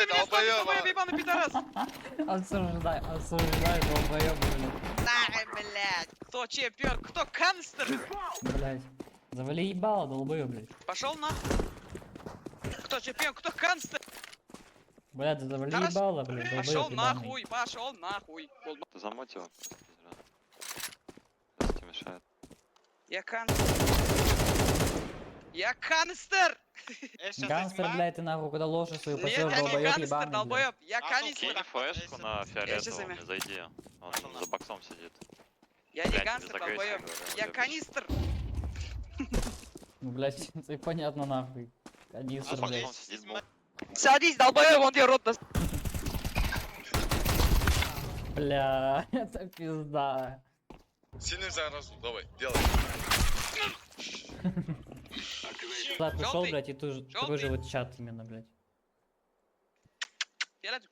долбоёб, ебаный пидорас! Осуждай, долбоёб, блядь. Ай, блядь! Кто чемпион? Кто канцлер? Блядь. Завали ебало, долбоёб, блядь. Пошел нахуй! Кто чемпион? Кто канцлер? Блядь, завали Хорошо. ебало, блядь, Пошел долбоёб ебаный. нахуй! Пошел нахуй! Ты замотил? Раз тебе мешает. Я канцлер! Я канцлер! Гангстер, блядь, ты нахуй куда ложишь свою Нет, посёшь, я не долбоёб канцлер, ебаный, блядь. долбоёб! Я Кинь канцлер! флешку на фиолетовом, займу. не зайди. Он за боксом сидит. Я не Блядь, гангстер, без агрессии долбоёб! говорю, Я любишь. канистр! Ну, блядь, это понятно нахуй. Канистр, За блядь. боксом сидит, мол. Садись, долбоёб, он тебе рот даст! Бля, это пизда. Сильный заразу, давай, делай. Туда пришел, Жёлтый. блядь, и такой же вот чат именно, блядь. Фиолетовый.